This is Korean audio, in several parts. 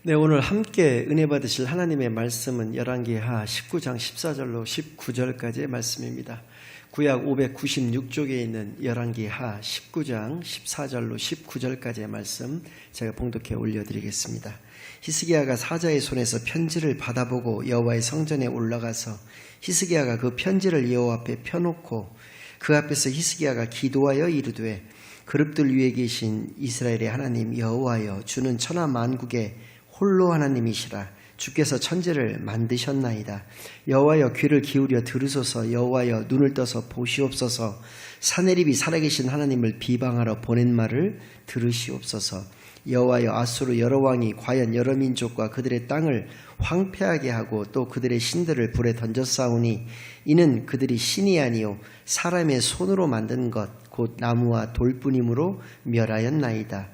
네, 오늘 함께 은혜 받으실 하나님의 말씀은 열왕기하 19장 14절로 19절까지의 말씀입니다. 구약 596쪽에 있는 열왕기하 19장 14절로 19절까지의 말씀 제가 봉독해 올려드리겠습니다. 히스기야가 사자의 손에서 편지를 받아보고 여호와의 성전에 올라가서 히스기야가 그 편지를 여호와 앞에 펴놓고 그 앞에서 히스기야가 기도하여 이르되 그룹들 위에 계신 이스라엘의 하나님 여호와여, 주는 천하 만국의 홀로 하나님이시라. 주께서 천지를 만드셨나이다. 여호와여, 귀를 기울여 들으소서. 여호와여, 눈을 떠서 보시옵소서. 사내립이 살아계신 하나님을 비방하러 보낸 말을 들으시옵소서. 여호와여, 아수르 여러 왕이 과연 여러 민족과 그들의 땅을 황폐하게 하고 또 그들의 신들을 불에 던졌사오니 이는 그들이 신이 아니요 사람의 손으로 만든 것 곧 나무와 돌뿐이므로 멸하였나이다.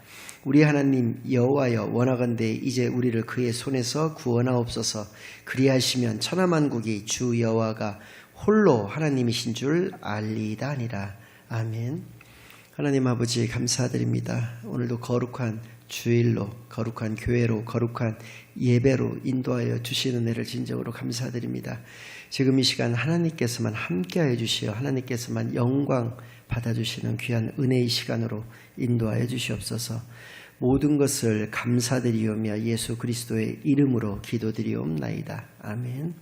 우리 하나님 여호와여, 원하건대 이제 우리를 그의 손에서 구원하옵소서. 그리하시면 천하만국이 주 여호와가 홀로 하나님이신 줄 알리이다 하니라. 아멘. 하나님 아버지 감사드립니다. 오늘도 거룩한 주일로, 거룩한 교회로, 거룩한 예배로 인도하여 주시는 은혜를 진정으로 감사드립니다. 지금 이 시간 하나님께서만 함께하여 주시어 하나님께서만 영광 받아주시는 귀한 은혜의 시간으로 인도하여 주시옵소서. 모든 것을 감사드리오며 예수 그리스도의 이름으로 기도드리옵나이다. 아멘.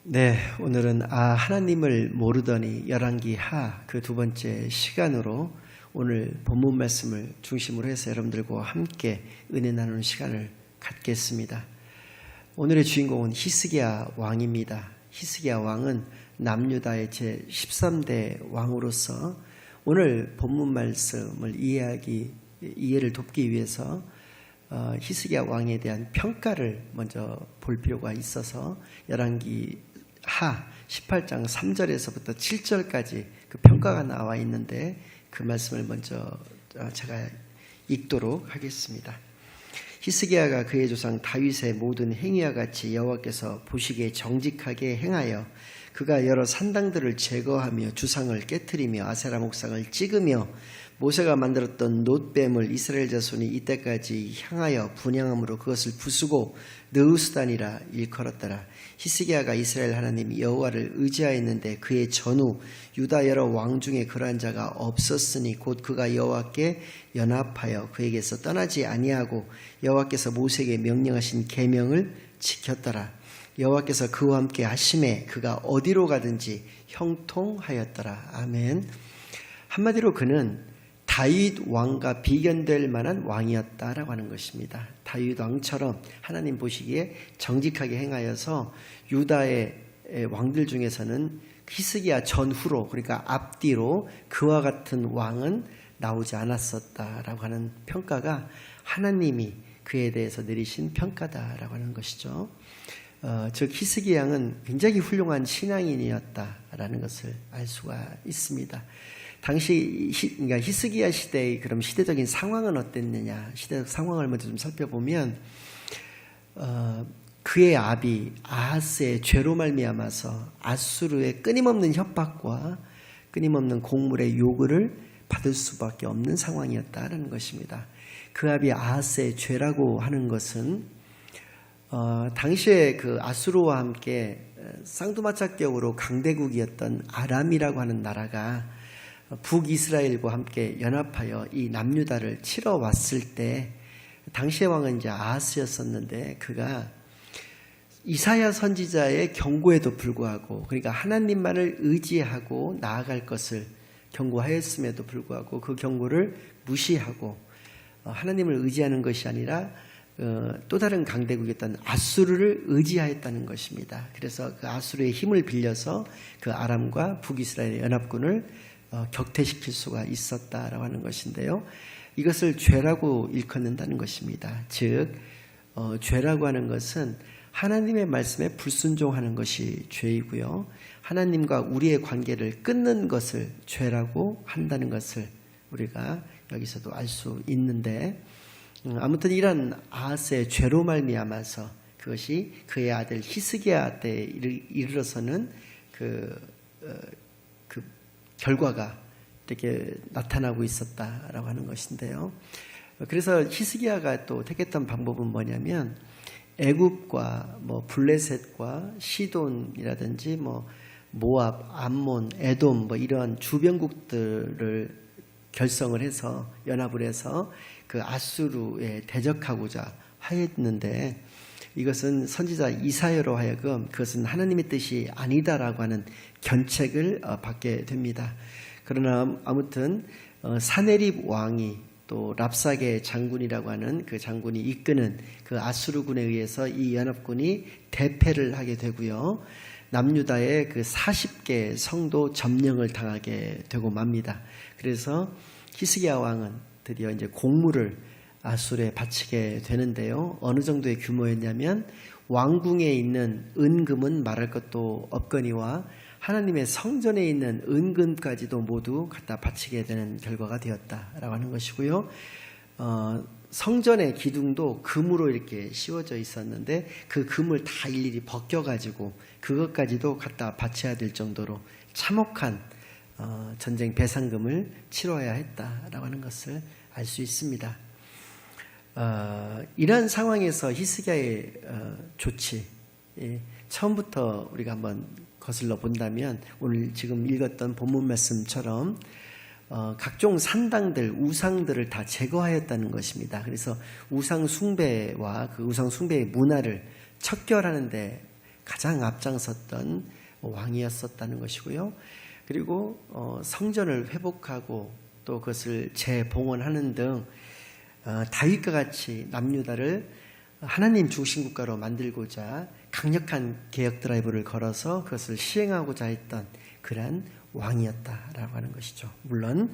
네, 오늘은 하나님을 모르더니 열왕기하 그 두 번째 시간으로 오늘 본문 말씀을 중심으로 해서 여러분들과 함께 은혜 나누는 시간을 갖겠습니다. 오늘의 주인공은 히스기야 왕입니다. 히스기야 왕은 남유다의 제13대 왕으로서 오늘 본문 말씀을 이해를 돕기 위해서 히스기야 왕에 대한 평가를 먼저 볼 필요가 있어서 열왕기하 18장 3절에서부터 7절까지 그 평가가 나와 있는데 그 말씀을 먼저 제가 읽도록 하겠습니다. 히스기야가 그의 조상 다윗의 모든 행위와 같이 여호와께서 보시기에 정직하게 행하여 그가 여러 산당들을 제거하며 주상을 깨트리며 아세라 목상을 찍으며 모세가 만들었던 놋뱀을 이스라엘 자손이 이때까지 향하여 분향함으로 그것을 부수고 느우스단이라 일컬었더라. 히스기야가 이스라엘 하나님 여호와를 의지하였는데 그의 전후 유다 여러 왕 중에 그러한 자가 없었으니 곧 그가 여호와께 연합하여 그에게서 떠나지 아니하고 여호와께서 모세에게 명령하신 계명을 지켰더라. 여호와께서 그와 함께 하심에 그가 어디로 가든지 형통하였더라. 아멘. 한마디로 그는 다윗 왕과 비견될 만한 왕이었다라고 하는 것입니다. 다윗 왕처럼 하나님 보시기에 정직하게 행하여서 유다의 왕들 중에서는 히스기야 전후로, 그러니까 앞뒤로 그와 같은 왕은 나오지 않았었다라고 하는 평가가 하나님이 그에 대해서 내리신 평가다라고 하는 것이죠. 즉 히스기야 왕은 굉장히 훌륭한 신앙인이었다라는 것을 알 수가 있습니다. 당시 그러니까 히스기야 시대의 그럼 시대적인 상황은 어땠느냐? 시대적 상황을 먼저 좀 살펴보면 그의 아비 아하스의 죄로 말미암아서 아수르의 끊임없는 협박과 끊임없는 곡물의 요구를 받을 수밖에 없는 상황이었다라는 것입니다. 그 아비 아하스의 죄라고 하는 것은 당시에 그 아수르와 함께 쌍두마차격으로 강대국이었던 아람이라고 하는 나라가 북이스라엘과 함께 연합하여 이 남유다를 치러 왔을 때 당시의 왕은 이제 아하스였었는데 그가 이사야 선지자의 경고에도 불구하고, 그러니까 하나님만을 의지하고 나아갈 것을 경고하였음에도 불구하고 그 경고를 무시하고 하나님을 의지하는 것이 아니라 또 다른 강대국이었던 아수르를 의지하였다는 것입니다. 그래서 그 아수르의 힘을 빌려서 그 아람과 북이스라엘의 연합군을 격퇴시킬 수가 있었다라고 하는 것인데요. 이것을 죄라고 일컫는다는 것입니다. 즉 죄라고 하는 것은 하나님의 말씀에 불순종하는 것이 죄이고요. 하나님과 우리의 관계를 끊는 것을 죄라고 한다는 것을 우리가 여기서도 알 수 있는데, 아무튼 이런 아하스의 죄로 말미암아서 그것이 그의 아들 히스기야 때에 이르러서는 그 결과가 이렇게 나타나고 있었다라고 하는 것인데요. 그래서 히스기야가 또 택했던 방법은 뭐냐면 애굽과 블레셋과 시돈이라든지 모압, 암몬, 에돔 이런 주변국들을 결성을 해서 연합을 해서 그 아수르에 대적하고자 하였는데, 이것은 선지자 이사야로 하여금 그것은 하나님의 뜻이 아니다라고 하는 견책을 받게 됩니다. 그러나 아무튼 사네립 왕이 또 랍사게 장군이라고 하는 그 장군이 이끄는 그 아수르군에 의해서 이 연합군이 대패를 하게 되고요. 남유다의 그 40개 성도 점령을 당하게 되고 맙니다. 그래서 히스기야 왕은 드디어 이제 공물을 아수르에 바치게 되는데요. 어느 정도의 규모였냐면 왕궁에 있는 은금은 말할 것도 없거니와 하나님의 성전에 있는 은금까지도 모두 갖다 바치게 되는 결과가 되었다라고 하는 것이고요. 성전의 기둥도 금으로 이렇게 씌워져 있었는데 그 금을 다 일일이 벗겨가지고 그것까지도 갖다 바쳐야 될 정도로 참혹한 전쟁 배상금을 치러야 했다라고 하는 것을 알 수 있습니다. 이러한 상황에서 히스기야의 조치, 처음부터 우리가 한번 거슬러 본다면 오늘 지금 읽었던 본문 말씀처럼 각종 산당들, 우상들을 다 제거하였다는 것입니다. 그래서 우상 숭배와 그 우상 숭배의 문화를 척결하는 데 가장 앞장섰던 왕이었었다는 것이고요. 그리고 성전을 회복하고 또 그것을 재봉헌하는 등 다윗과 같이 남유다를 하나님 중심 국가로 만들고자 강력한 개혁 드라이브를 걸어서 그것을 시행하고자 했던 그러한 왕이었다라고 하는 것이죠. 물론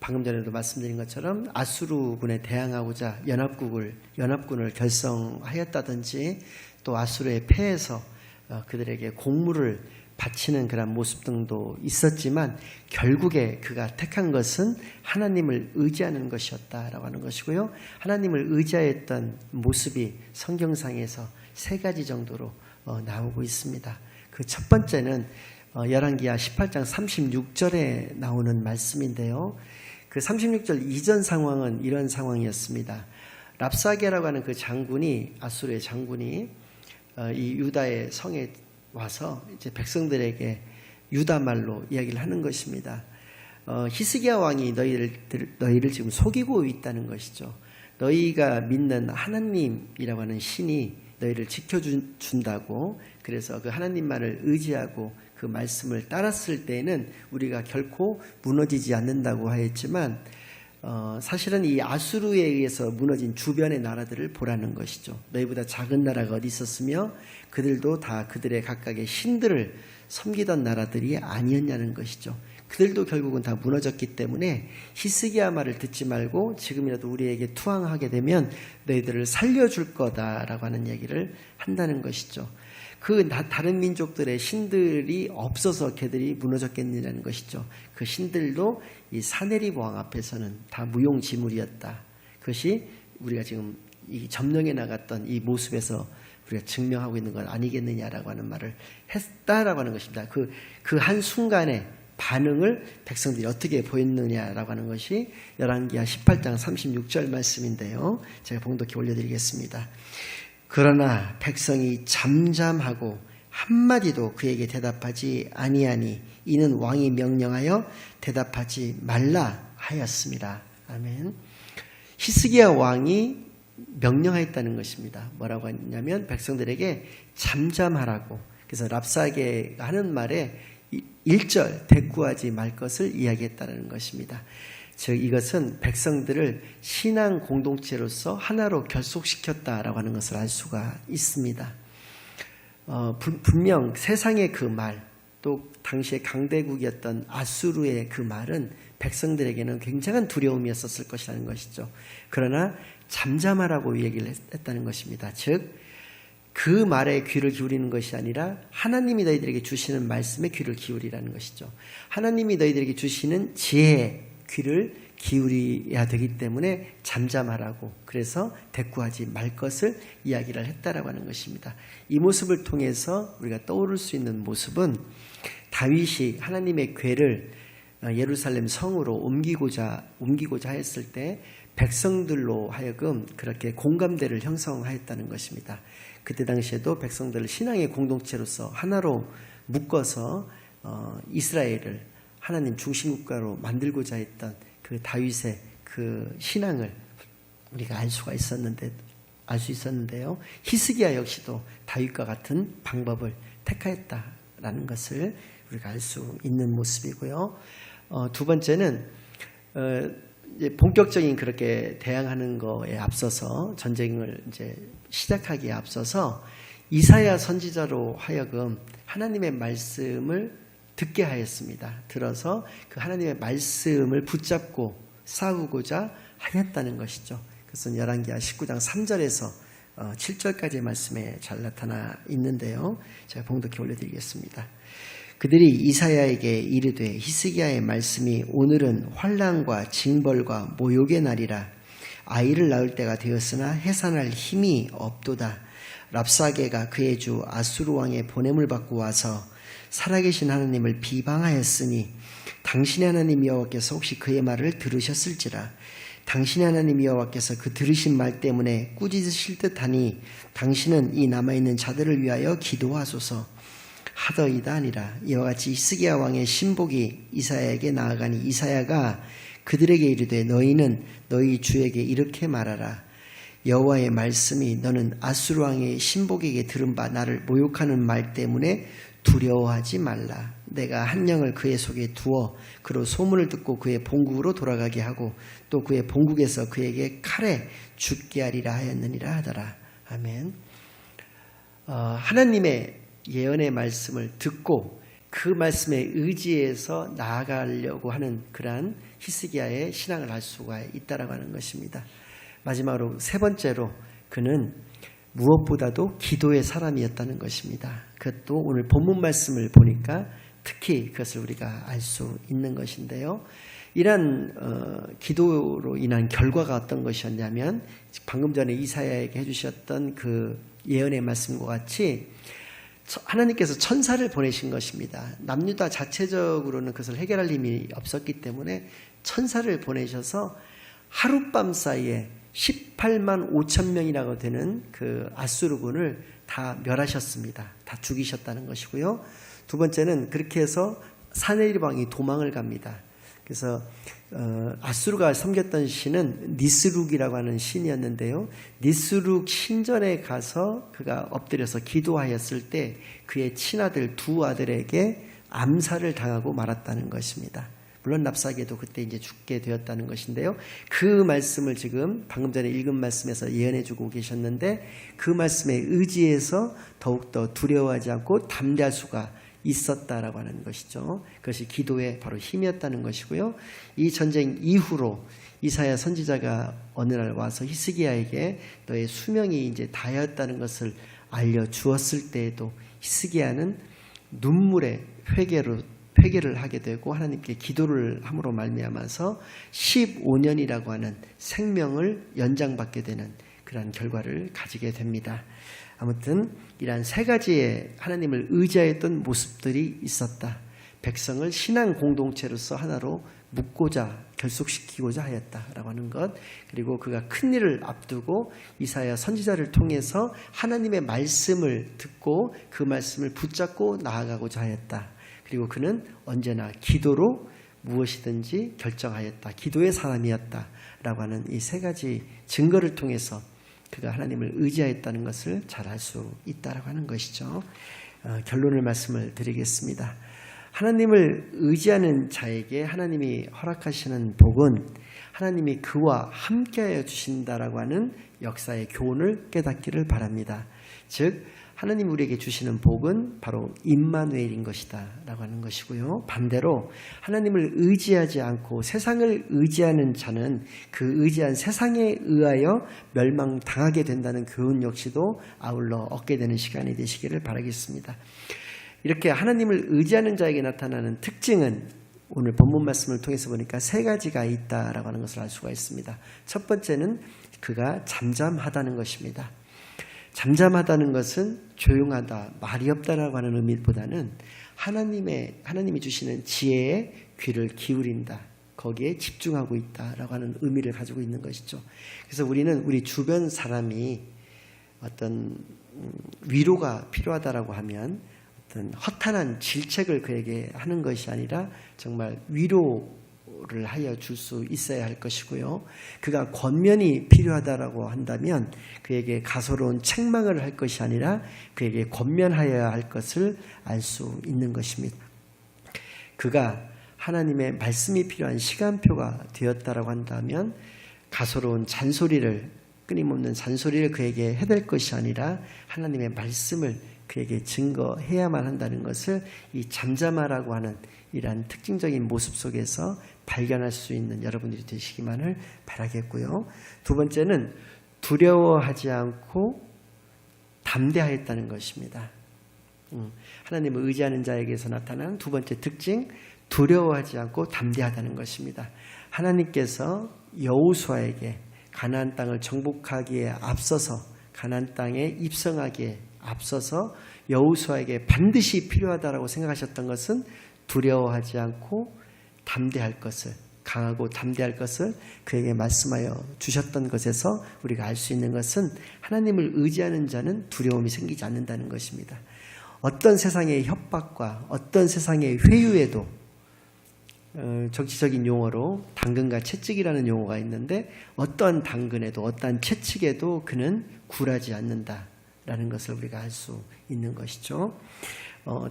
방금 전에도 말씀드린 것처럼 아수르군에 대항하고자 연합군을 결성하였다든지 또 아수르에 패해서 그들에게 공물을 바치는 그런 모습 등도 있었지만 결국에 그가 택한 것은 하나님을 의지하는 것이었다라고 하는 것이고요. 하나님을 의지했던 모습이 성경상에서 3가지 정도로 나오고 있습니다. 그 첫 번째는 열왕기하 18장 36절에 나오는 말씀인데요. 그 36절 이전 상황은 이런 상황이었습니다. 랍사게라고 하는 그 장군이, 아수르의 장군이 이 유다의 성에 와서 이제 백성들에게 유다 말로 이야기를 하는 것입니다. 히스기야 왕이 너희를 지금 속이고 있다는 것이죠. 너희가 믿는 하나님이라고 하는 신이 너희를 지켜준다고, 그래서 그 하나님만을 의지하고 그 말씀을 따랐을 때에는 우리가 결코 무너지지 않는다고 하였지만 사실은 이 아수르에 의해서 무너진 주변의 나라들을 보라는 것이죠. 너희보다 작은 나라가 어디 있었으며 그들도 다 그들의 각각의 신들을 섬기던 나라들이 아니었냐는 것이죠. 그들도 결국은 다 무너졌기 때문에 히스기야 말을 듣지 말고 지금이라도 우리에게 투항하게 되면 너희들을 살려줄 거다라고 하는 얘기를 한다는 것이죠. 그 다른 민족들의 신들이 없어서 걔들이 무너졌겠느냐는 것이죠. 그 신들도 이 사네립 왕 앞에서는 다 무용지물이었다. 그것이 우리가 지금 이 점령해 나갔던 이 모습에서 우리가 증명하고 있는 건 아니겠느냐라고 하는 말을 했다라고 하는 것입니다. 그 한순간에 반응을 백성들이 어떻게 보였느냐라고 하는 것이 열왕기하 18장 36절 말씀인데요. 제가 봉독해 올려드리겠습니다. 그러나 백성이 잠잠하고 한마디도 그에게 대답하지 아니하니 이는 왕이 명령하여 대답하지 말라 하였습니다. 아멘. 히스기야 왕이 명령하였다는 것입니다. 뭐라고 했냐면 백성들에게 잠잠하라고. 그래서 랍사게가 하는 말에 1절 대꾸하지 말 것을 이야기했다는 것입니다. 즉 이것은 백성들을 신앙 공동체로서 하나로 결속시켰다라고 하는 것을 알 수가 있습니다. 분명 세상의 그 말, 또 당시에 강대국이었던 아수르의 그 말은 백성들에게는 굉장한 두려움이었을 것이라는 것이죠. 그러나 잠잠하라고 얘기를 했다는 것입니다. 즉 그 말에 귀를 기울이는 것이 아니라 하나님이 너희들에게 주시는 말씀에 귀를 기울이라는 것이죠. 하나님이 너희들에게 주시는 지혜에 귀를 기울여야 되기 때문에 잠잠하라고, 그래서 대꾸하지 말 것을 이야기를 했다라고 하는 것입니다. 이 모습을 통해서 우리가 떠오를 수 있는 모습은 다윗이 하나님의 궤를 예루살렘 성으로 옮기고자 했을 때 백성들로 하여금 그렇게 공감대를 형성하였다는 것입니다. 그때 당시에도 백성들을 신앙의 공동체로서 하나로 묶어서 이스라엘을 하나님 중심국가로 만들고자 했던 그 다윗의 그 신앙을 우리가 알 수 있었는데요. 히스기야 역시도 다윗과 같은 방법을 택하였다라는 것을 우리가 알 수 있는 모습이고요. 두 번째는 이제 본격적인 그렇게 대항하는 거에 앞서서 전쟁을 이제 시작하기에 앞서서 이사야 선지자로 하여금 하나님의 말씀을 듣게 하였습니다. 들어서 그 하나님의 말씀을 붙잡고 싸우고자 하였다는 것이죠. 그것은 열왕기하 19장 3절에서 7절까지의 말씀에 잘 나타나 있는데요. 제가 봉독해 올려드리겠습니다. 그들이 이사야에게 이르되 히스기야의 말씀이 오늘은 환난과 징벌과 모욕의 날이라. 아이를 낳을 때가 되었으나 해산할 힘이 없도다. 랍사게가 그의 주 아수르 왕의 보냄을 받고 와서 살아계신 하나님을 비방하였으니 당신의 하나님 여호와께서 혹시 그의 말을 들으셨을지라. 당신의 하나님 여호와께서 그 들으신 말 때문에 꾸짖으실 듯하니 당신은 이 남아있는 자들을 위하여 기도하소서 하더이다 아니라. 이와 같이 히스기야 왕의 신복이 이사야에게 나아가니 이사야가 그들에게 이르되 너희는 너희 주에게 이렇게 말하라. 여호와의 말씀이 너는 아수르 왕의 신복에게 들은 바 나를 모욕하는 말 때문에 두려워하지 말라. 내가 한 영을 그의 속에 두어 그로 소문을 듣고 그의 본국으로 돌아가게 하고 또 그의 본국에서 그에게 칼에 죽게 하리라 하였느니라 하더라. 아멘. 하나님의 예언의 말씀을 듣고 그 말씀에 의지해서 나아가려고 하는 그러한 히스기야의 신앙을 알 수가 있다라고 하는 것입니다. 마지막으로 세 번째로 그는 무엇보다도 기도의 사람이었다는 것입니다. 그것도 오늘 본문 말씀을 보니까 특히 그것을 우리가 알 수 있는 것인데요. 이러한 기도로 인한 결과가 어떤 것이었냐면 방금 전에 이사야에게 해주셨던 그 예언의 말씀과 같이 하나님께서 천사를 보내신 것입니다. 남유다 자체적으로는 그것을 해결할 힘이 없었기 때문에 천사를 보내셔서 하룻밤 사이에 18만 5천 명이라고 되는 그 아수르군을 다 멸하셨습니다. 다 죽이셨다는 것이고요. 두 번째는 그렇게 해서 사네립 왕이 도망을 갑니다. 그래서 아수르가 섬겼던 신은 니스룩이라고 하는 신이었는데요. 니스룩 신전에 가서 그가 엎드려서 기도하였을 때 그의 친아들 두 아들에게 암살을 당하고 말았다는 것입니다. 물론 랍사게도 그때 이제 죽게 되었다는 것인데요. 그 말씀을 지금 방금 전에 읽은 말씀에서 예언해 주고 계셨는데 그 말씀에 의지해서 더욱더 두려워하지 않고 담대할 수가 있었다라고 하는 것이죠. 그것이 기도의 바로 힘이었다는 것이고요. 이 전쟁 이후로 이사야 선지자가 어느 날 와서 히스기야에게 너의 수명이 이제 다하였다는 것을 알려주었을 때에도 히스기야는 눈물의 회개를 하게 되고 하나님께 기도를 함으로 말미암아서 15년이라고 하는 생명을 연장받게 되는 그러한 결과를 가지게 됩니다. 아무튼 이러한 세 가지의 하나님을 의지하였던 모습들이 있었다. 백성을 신앙 공동체로서 하나로 묶고자 결속시키고자 하였다라고 하는 것. 그리고 그가 큰 일을 앞두고 이사야 선지자를 통해서 하나님의 말씀을 듣고 그 말씀을 붙잡고 나아가고자 하였다. 그리고 그는 언제나 기도로 무엇이든지 결정하였다. 기도의 사람이었다라고 하는 이 세 가지 증거를 통해서 그가 하나님을 의지하였다는 것을 잘 알 수 있다라고 하는 것이죠. 결론을 말씀을 드리겠습니다. 하나님을 의지하는 자에게 하나님이 허락하시는 복은 하나님이 그와 함께하여 주신다라고 하는 역사의 교훈을 깨닫기를 바랍니다. 즉 하나님 우리에게 주시는 복은 바로 임마누엘인 것이다 라고 하는 것이고요. 반대로 하나님을 의지하지 않고 세상을 의지하는 자는 그 의지한 세상에 의하여 멸망당하게 된다는 교훈 역시도 아울러 얻게 되는 시간이 되시기를 바라겠습니다. 이렇게 하나님을 의지하는 자에게 나타나는 특징은 오늘 본문 말씀을 통해서 보니까 세 가지가 있다라고 하는 것을 알 수가 있습니다. 첫 번째는 그가 잠잠하다는 것입니다. 잠잠하다는 것은 조용하다, 말이 없다라고 하는 의미보다는 하나님이 주시는 지혜에 귀를 기울인다. 거기에 집중하고 있다라고 하는 의미를 가지고 있는 것이죠. 그래서 우리는 우리 주변 사람이 어떤 위로가 필요하다라고 하면 어떤 허탄한 질책을 그에게 하는 것이 아니라 정말 위로를 하여 줄 수 있어야 할 것이고요. 그가 권면이 필요하다라고 한다면 그에게 가소로운 책망을 할 것이 아니라 그에게 권면하여야 할 것을 알 수 있는 것입니다. 그가 하나님의 말씀이 필요한 시간표가 되었다라고 한다면 가소로운 잔소리를, 끊임없는 잔소리를 그에게 해댈 것이 아니라 하나님의 말씀을 그에게 증거해야만 한다는 것을 이 잠잠하라고 하는 이러한 특징적인 모습 속에서 발견할 수 있는 여러분들이 되시기만을 바라겠고요. 두 번째는 두려워하지 않고 담대하였다는 것입니다. 하나님을 의지하는 자에게서 나타나는 두 번째 특징, 두려워하지 않고 담대하다는 것입니다. 하나님께서 여호수아에게 가나안 땅을 정복하기에 앞서서, 가나안 땅에 입성하기에 앞서서 여호수아에게 반드시 필요하다라고 생각하셨던 것은 두려워하지 않고 담대할 것을, 강하고 담대할 것을 그에게 말씀하여 주셨던 것에서 우리가 알 수 있는 것은 하나님을 의지하는 자는 두려움이 생기지 않는다는 것입니다. 어떤 세상의 협박과 어떤 세상의 회유에도 정치적인 용어로 당근과 채찍이라는 용어가 있는데 어떠한 당근에도 어떠한 채찍에도 그는 굴하지 않는다라는 것을 우리가 알 수 있는 것이죠.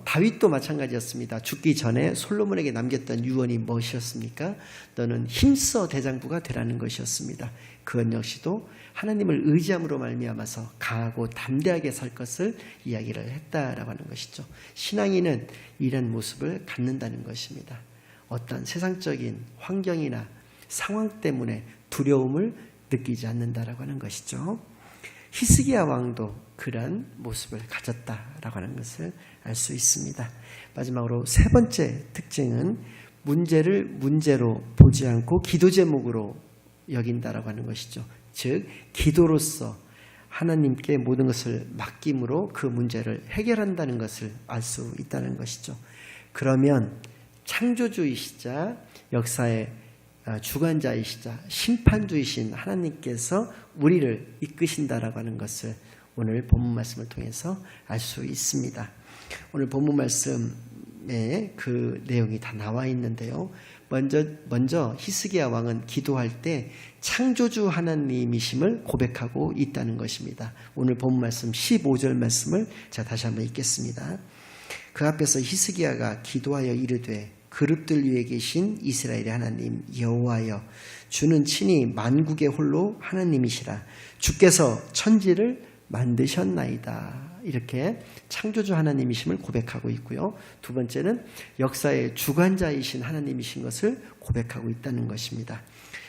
다윗도 마찬가지였습니다. 죽기 전에 솔로몬에게 남겼던 유언이 무엇이었습니까? 너는 힘써 대장부가 되라는 것이었습니다. 그것 역시도 하나님을 의지함으로 말미암아서 강하고 담대하게 살 것을 이야기를 했다라고 하는 것이죠. 신앙인은 이런 모습을 갖는다는 것입니다. 어떤 세상적인 환경이나 상황 때문에 두려움을 느끼지 않는다라고 하는 것이죠. 히스기야 왕도 그런 모습을 가졌다라고 하는 것을 알 수 있습니다. 마지막으로 세 번째 특징은 문제를 문제로 보지 않고 기도 제목으로 여긴다라고 하는 것이죠. 즉 기도로서 하나님께 모든 것을 맡김으로 그 문제를 해결한다는 것을 알 수 있다는 것이죠. 그러면 창조주이시자 역사의 주관자이시자 심판주이신 하나님께서 우리를 이끄신다라고 하는 것을 오늘 본문 말씀을 통해서 알 수 있습니다. 오늘 본문 말씀에 그 내용이 다 나와 있는데요. 먼저 히스기야 왕은 기도할 때 창조주 하나님이심을 고백하고 있다는 것입니다. 오늘 본문 말씀 15절 말씀을 제가 다시 한번 읽겠습니다. 그 앞에서 히스기야가 기도하여 이르되 그룹들 위에 계신 이스라엘의 하나님 여호와여 주는 친히 만국의 홀로 하나님이시라. 주께서 천지를 만드셨나이다. 이렇게 창조주 하나님이심을 고백하고 있고요. 두 번째는 역사의 주관자이신 하나님이신 것을 고백하고 있다는 것입니다.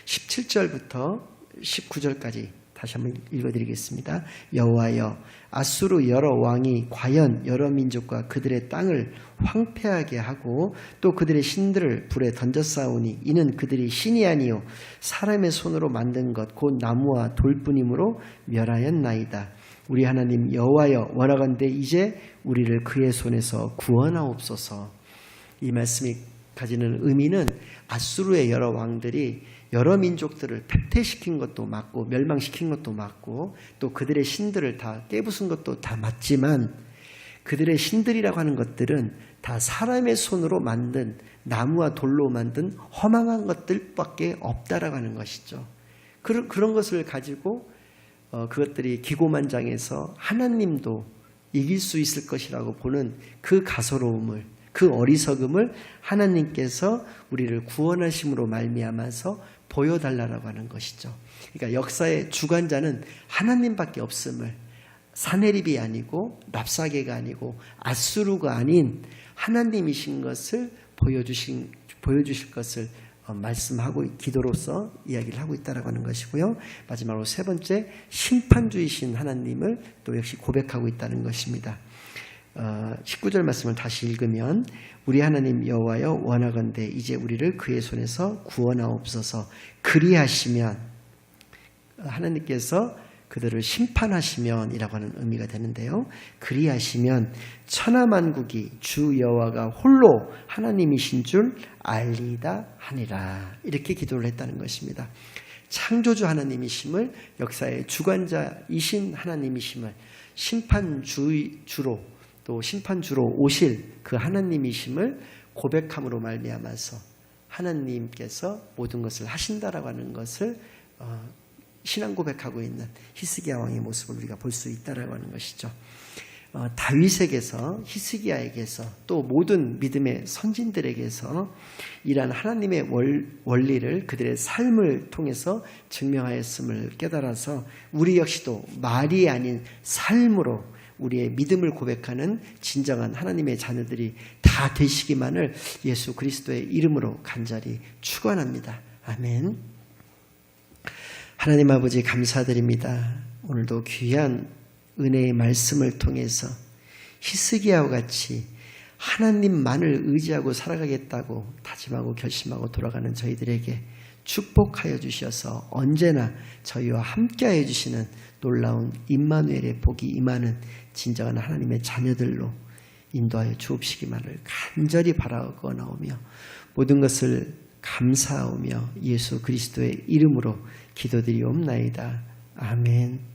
17절부터 19절까지 다시 한번 읽어드리겠습니다. 여호와여 아수르 여러 왕이 과연 여러 민족과 그들의 땅을 황폐하게 하고 또 그들의 신들을 불에 던졌사오니 이는 그들이 신이 아니요 사람의 손으로 만든 것 곧 나무와 돌뿐이므로 멸하였나이다. 우리 하나님 여호와여 원하건대 이제 우리를 그의 손에서 구원하옵소서. 이 말씀이 가지는 의미는 아수르의 여러 왕들이 여러 민족들을 패퇴시킨 것도 맞고 멸망시킨 것도 맞고 또 그들의 신들을 다 깨부순 것도 다 맞지만 그들의 신들이라고 하는 것들은 다 사람의 손으로 만든 나무와 돌로 만든 허망한 것들밖에 없다라고 하는 것이죠. 그런 것을 가지고 그것들이 기고만장해서 하나님도 이길 수 있을 것이라고 보는 그 가소로움을, 그 어리석음을 하나님께서 우리를 구원하심으로 말미암아서 보여달라고 하는 것이죠. 그러니까 역사의 주관자는 하나님밖에 없음을, 사네립이 아니고 랍사게가 아니고 아수르가 아닌 하나님이신 것을 보여주실 것을 말씀하고 기도로서 이야기를 하고 있다라고 하는 것이고요. 마지막으로 세 번째 심판주이신 하나님을 또 역시 고백하고 있다는 것입니다. 19절 말씀을 다시 읽으면 우리 하나님 여호와여 원하건대 이제 우리를 그의 손에서 구원하옵소서. 그리하시면 하나님께서 그들을 심판하시면이라고 하는 의미가 되는데요. 그리하시면 천하만국이 주 여호와가 홀로 하나님이신 줄 알리다 하니라. 이렇게 기도를 했다는 것입니다. 창조주 하나님이심을, 역사의 주관자이신 하나님이심을, 심판주로 또 심판주로 오실 그 하나님이심을 고백함으로 말미암아서 하나님께서 모든 것을 하신다라고 하는 것을 신앙 고백하고 있는 히스기야 왕의 모습을 우리가 볼 수 있다라고 하는 것이죠. 다윗에게서, 히스기야에게서, 또 모든 믿음의 선진들에게서 이러한 하나님의 원리를 그들의 삶을 통해서 증명하였음을 깨달아서 우리 역시도 말이 아닌 삶으로 우리의 믿음을 고백하는 진정한 하나님의 자녀들이 다 되시기만을 예수 그리스도의 이름으로 간절히 축원합니다. 아멘. 하나님 아버지 감사드립니다. 오늘도 귀한 은혜의 말씀을 통해서 히스기야와 같이 하나님만을 의지하고 살아가겠다고 다짐하고 결심하고 돌아가는 저희들에게 축복하여 주셔서 언제나 저희와 함께하여 주시는 놀라운 임마누엘의 복이 임하는 진정한 하나님의 자녀들로 인도하여 주옵시기만을 간절히 바라고나오며 모든 것을 감사하며 예수 그리스도의 이름으로 기도드리옵나이다. 아멘.